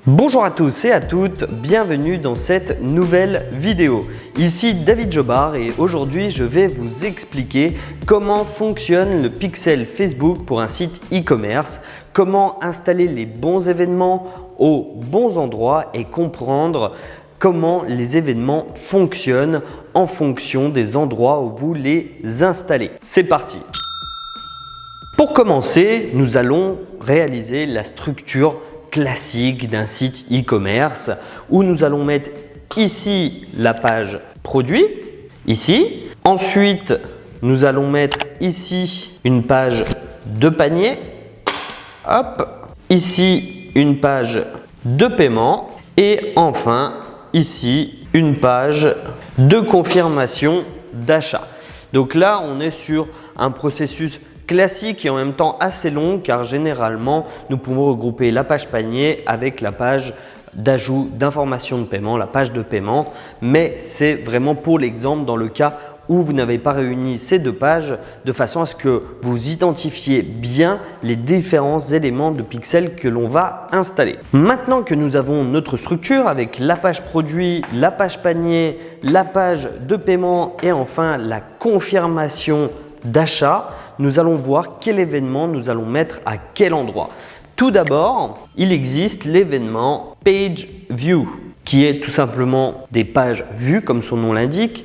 Bonjour à tous et à toutes, bienvenue dans cette nouvelle vidéo. Ici David Jobard et aujourd'hui je vais vous expliquer comment fonctionne le pixel Facebook pour un site e-commerce, comment installer les bons événements aux bons endroits et comprendre comment les événements fonctionnent en fonction des endroits où vous les installez. C'est parti! Pour commencer, nous allons réaliser la structure classique d'un site e-commerce où nous allons mettre ici la page produit, ici. Ensuite, nous allons mettre ici une page de panier, hop, ici une page de paiement et enfin ici une page de confirmation d'achat. Donc là, on est sur un processus classique et en même temps assez long car généralement nous pouvons regrouper la page panier avec la page d'ajout d'informations de paiement, la page de paiement, mais c'est vraiment pour l'exemple dans le cas où vous n'avez pas réuni ces deux pages de façon à ce que vous identifiez bien les différents éléments de pixels que l'on va installer. Maintenant que nous avons notre structure avec la page produit, la page panier, la page de paiement et enfin la confirmation d'achat, nous allons voir quel événement nous allons mettre à quel endroit. Tout d'abord, il existe l'événement Page View qui est tout simplement des pages vues comme son nom l'indique.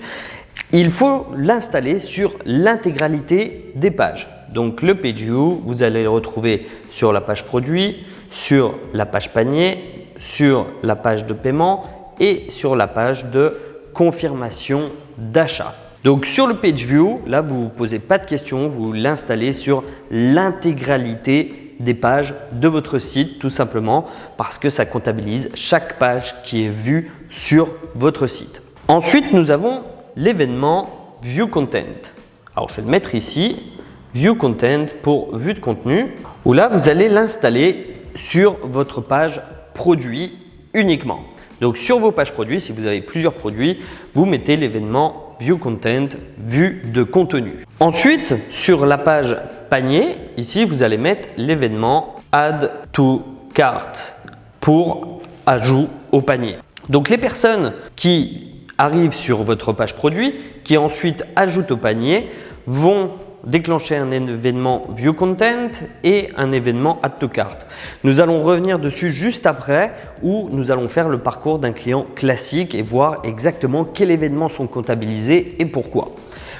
Il faut l'installer sur l'intégralité des pages. Donc le Page View, vous allez le retrouver sur la page produit, sur la page panier, sur la page de paiement et sur la page de confirmation d'achat. Donc sur le Page View, là vous ne vous posez pas de questions, vous l'installez sur l'intégralité des pages de votre site tout simplement parce que ça comptabilise chaque page qui est vue sur votre site. Ensuite, nous avons l'événement View Content. Alors je vais le mettre ici, View Content pour vue de contenu, où là vous allez l'installer sur votre page produit uniquement. Donc sur vos pages produits, si vous avez plusieurs produits, vous mettez l'événement View Content, vue de contenu. Ensuite, sur la page panier, ici vous allez mettre l'événement Add to Cart pour ajout au panier. Donc les personnes qui arrivent sur votre page produit, qui ensuite ajoutent au panier, vont déclencher un événement View Content et un événement Add to Cart. Nous allons revenir dessus juste après où nous allons faire le parcours d'un client classique et voir exactement quels événements sont comptabilisés et pourquoi.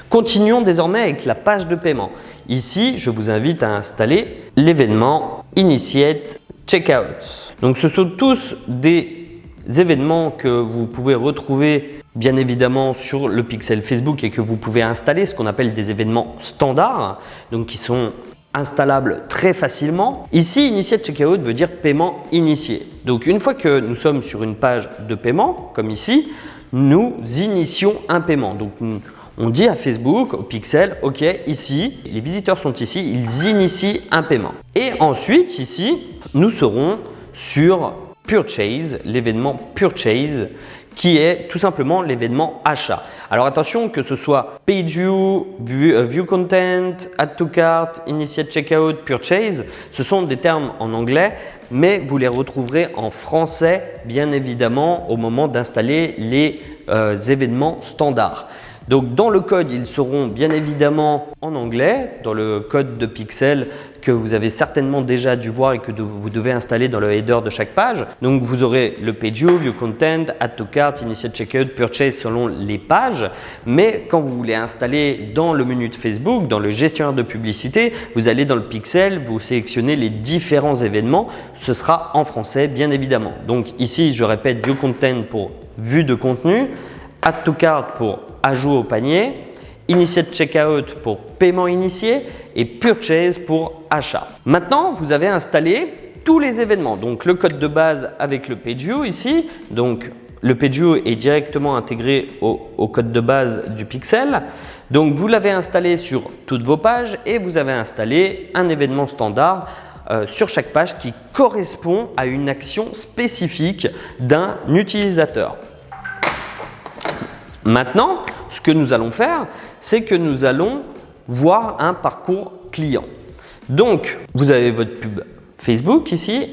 Continuons désormais avec la page de paiement. Ici, je vous invite à installer l'événement Initiate Checkout. Donc ce sont tous des événements que vous pouvez retrouver bien évidemment sur le pixel Facebook et que vous pouvez installer, ce qu'on appelle des événements standards, donc qui sont installables très facilement. Ici, Initiate Checkout veut dire paiement initié. Donc une fois que nous sommes sur une page de paiement, comme ici, nous initions un paiement. Donc on dit à Facebook, au pixel, ok, ici, les visiteurs sont ici, ils initient un paiement. Et ensuite, ici, nous serons sur Purchase, l'événement Purchase, qui est tout simplement l'événement achat. Alors attention, que ce soit Page View, View Content, Add to Cart, Initiate Checkout, Purchase, ce sont des termes en anglais, mais vous les retrouverez en français bien évidemment au moment d'installer les événements standards. Donc dans le code, ils seront bien évidemment en anglais, dans le code de pixel que vous avez certainement déjà dû voir et que vous devez installer dans le header de chaque page. Donc vous aurez le Page View, View Content, Add to Cart, Initiate Checkout, Purchase selon les pages. Mais quand vous voulez installer dans le menu de Facebook, dans le gestionnaire de publicité, vous allez dans le pixel, vous sélectionnez les différents événements. Ce sera en français bien évidemment. Donc ici, je répète, View Content pour vue de contenu, Add to Cart pour ajout au panier, Initiate Checkout pour paiement initié et Purchase pour achat. Maintenant, vous avez installé tous les événements. Donc le code de base avec le Page View ici. Donc le Page View est directement intégré au code de base du pixel. Donc vous l'avez installé sur toutes vos pages et vous avez installé un événement standard sur chaque page qui correspond à une action spécifique d'un utilisateur. Maintenant, ce que nous allons faire, c'est que nous allons voir un parcours client. Donc, vous avez votre pub Facebook ici,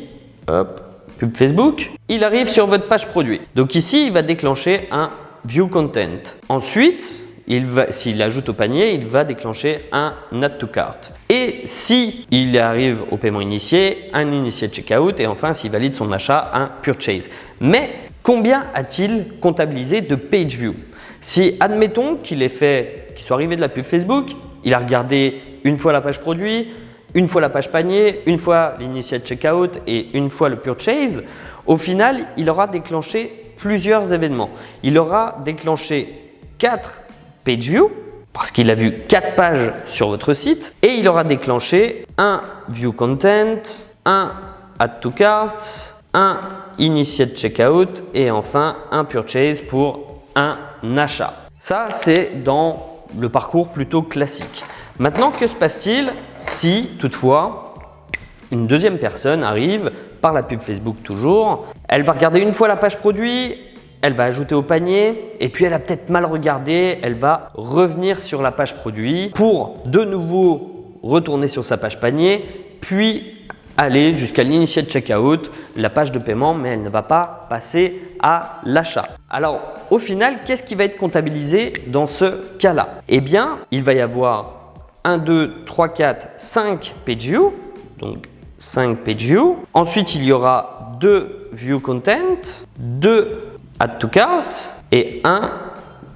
hop, pub Facebook, il arrive sur votre page produit. Donc ici, il va déclencher un View Content. Ensuite, s'il ajoute au panier, il va déclencher un Add to Cart. Et si il arrive au paiement initié, un Initiate Checkout et enfin s'il valide son achat, un Purchase. Mais combien a-t-il comptabilisé de page view? Si admettons qu'il soit arrivé de la pub Facebook, il a regardé une fois la page produit, une fois la page panier, une fois l'Initiate Checkout et une fois le Purchase, au final, il aura déclenché plusieurs événements. Il aura déclenché 4 page view parce qu'il a vu 4 pages sur votre site et il aura déclenché un view content, un add to cart, un initiate checkout et enfin un purchase pour un achat. Ça, c'est dans le parcours plutôt classique. Maintenant, que se passe-t-il si toutefois une deuxième personne arrive par la pub Facebook toujours, elle va regarder une fois la page produit, elle va ajouter au panier et puis elle a peut-être mal regardé, elle va revenir sur la page produit pour de nouveau retourner sur sa page panier, puis aller jusqu'à l'initiate checkout, la page de paiement, mais elle ne va pas passer à l'achat. Alors au final, qu'est-ce qui va être comptabilisé dans ce cas-là? Eh bien, il va y avoir 1, 2, 3, 4, 5 page view, donc 5 page view. Ensuite, il y aura 2 view content, 2 add to cart et un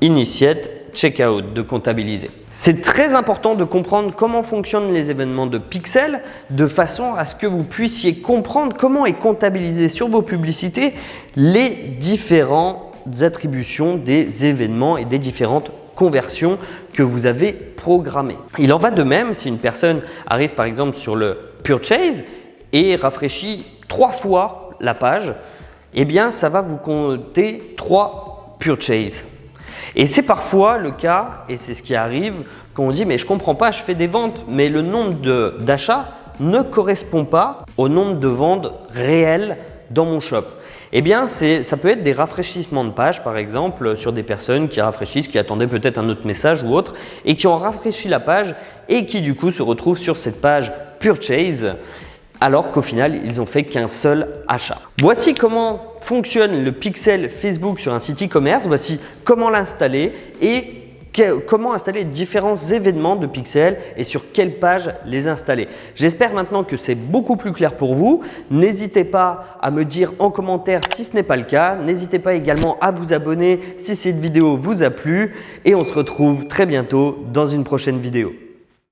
initiate checkout de comptabiliser. C'est très important de comprendre comment fonctionnent les événements de pixels de façon à ce que vous puissiez comprendre comment est comptabilisé sur vos publicités les différentes attributions des événements et des différentes conversions que vous avez programmées. Il en va de même si une personne arrive par exemple sur le purchase et rafraîchit 3 fois la page, eh bien ça va vous compter 3 purchases. Et c'est parfois le cas, et c'est ce qui arrive, quand on dit mais je comprends pas, je fais des ventes, mais le nombre d'achats ne correspond pas au nombre de ventes réelles dans mon shop. Eh bien, ça peut être des rafraîchissements de pages, par exemple, sur des personnes qui rafraîchissent, qui attendaient peut-être un autre message ou autre, et qui ont rafraîchi la page et qui du coup se retrouvent sur cette page Purchase, alors qu'au final, ils n'ont fait qu'un seul achat. Voici comment fonctionne le pixel Facebook sur un site e-commerce. Voici comment l'installer et comment installer différents événements de pixels et sur quelle page les installer. J'espère maintenant que c'est beaucoup plus clair pour vous. N'hésitez pas à me dire en commentaire si ce n'est pas le cas. N'hésitez pas également à vous abonner si cette vidéo vous a plu et on se retrouve très bientôt dans une prochaine vidéo.